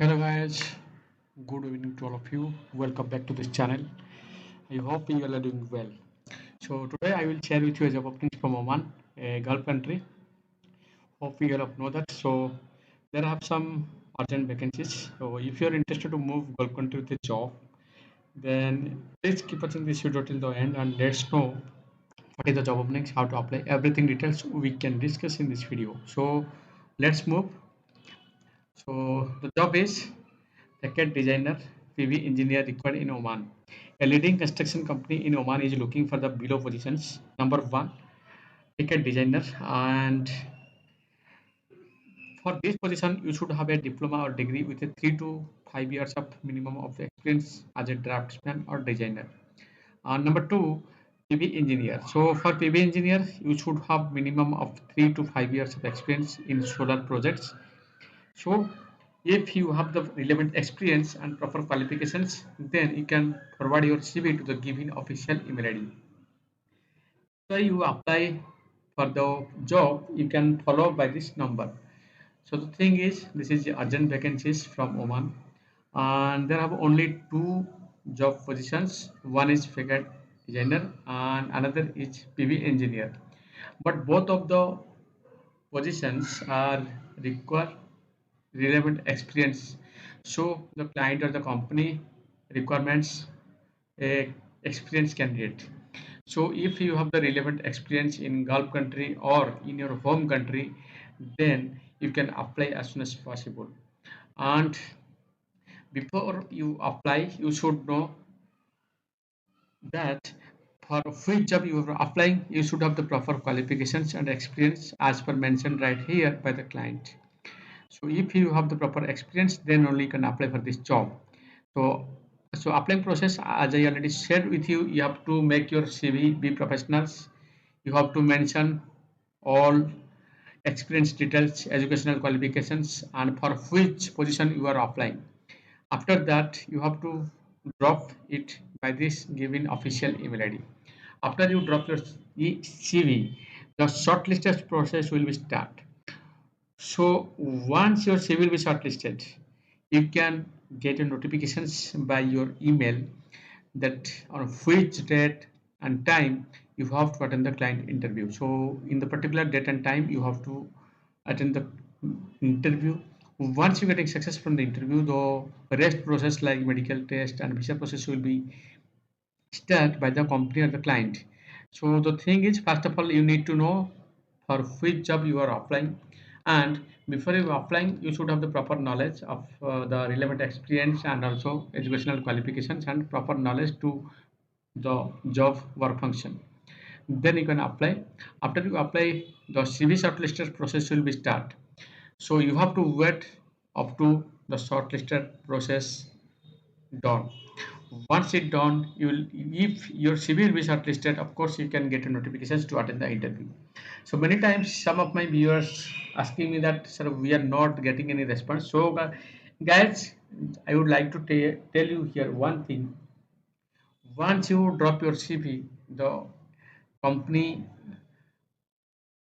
Hello guys, good evening to all of you. Welcome back to this channel. I hope you all are doing well. So today I will share with you a job openings from Oman, a Gulf country. Hope you all know that. So there are some urgent vacancies. So if you are interested to move Gulf country with a job, then please keep watching this video till the end and let's know what is the job openings, how to apply, everything details we can discuss in this video. So let's move. So the job is Facade Designer, PV engineer required in Oman. A leading construction company in Oman is looking for the below positions. Number one, Facade Designer, and for this position, you should have a diploma or degree with a 3 to 5 years of minimum of experience as a draftsman or designer. Number two, PV engineer. So for PV engineer, you should have minimum of 3 to 5 years of experience in solar projects. So if you have the relevant experience and proper qualifications, then you can forward your CV to the given official email ID. So you apply for the job, you can follow by this number. So the thing is, this is the urgent vacancies from Oman, and there have only two job positions. One is facade designer, and another is PV engineer. But both of the positions are require relevant experience. So the client or the company requirements a experienced candidate. So if you have the relevant experience in Gulf country or in your home country, then you can apply as soon as possible. And before you apply, you should know that for which job you are applying, you should have the proper qualifications and experience as per mentioned right here by the client. So if you have the proper experience, then only you can apply for this job. So applying process, as I already shared with you, you have to make your CV be professionals. You have to mention all experience details, educational qualifications, and for which position you are applying. After that, you have to drop it by this given official email ID. After you drop your CV, the shortlisted process will be start. So once your CV will be shortlisted, you can get your notifications by your email that on which date and time you have to attend the client interview. So in the particular date and time you have to attend the interview. Once you getting success from the interview, the rest process like medical test and visa process will be start by the company or the client. So the thing is, first of all, you need to know for which job you are applying, and before you are applying, you should have the proper knowledge of the relevant experience and also educational qualifications and proper knowledge to the job work function. Then you can apply. After you apply, the CV shortlisted process will be start. So you have to wait up to the shortlisted process done. Once it done, you will, if your CV will be shortlisted, of course you can get a notifications to attend the interview. So many times some of my viewers asking me that, sir, we are not getting any response. So guys, I would like to tell you here one thing. Once you drop your CV, the company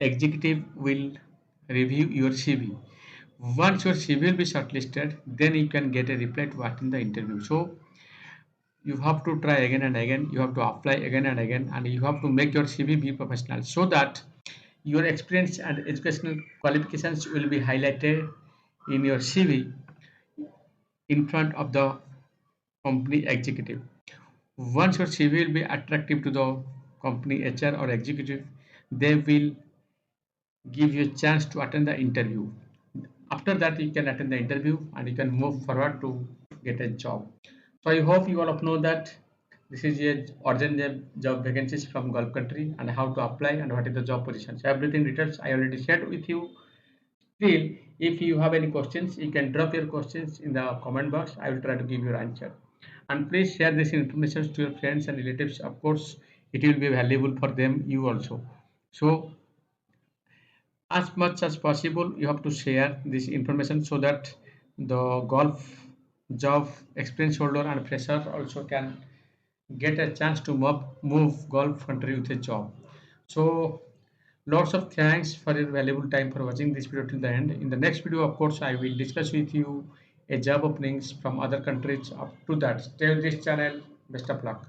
executive will review your CV. Once your CV will be shortlisted, then you can get a reply to attend the interview. So you have to try again and again, you have to apply again and again, and you have to make your CV be professional so that your experience and educational qualifications will be highlighted in your CV in front of the company executive. Once your CV will be attractive to the company HR or executive, they will give you a chance to attend the interview. After that, you can attend the interview and you can move forward to get a job. So I hope you all of know that this is a urgent job vacancies from Gulf country and how to apply and what is the job positions. Everything details I already shared with you. Still, if you have any questions, you can drop your questions in the comment box. I will try to give your answer. And please share this information to your friends and relatives. Of course, it will be valuable for them, you also. So as much as possible you have to share this information so that the golf job experience holder and fresher also can get a chance to move golf country with a job. So lots of thanks for your valuable time for watching this video till the end. In the next video, of course, I will discuss with you a job openings from other countries up to that. Stay with this channel. Best of luck.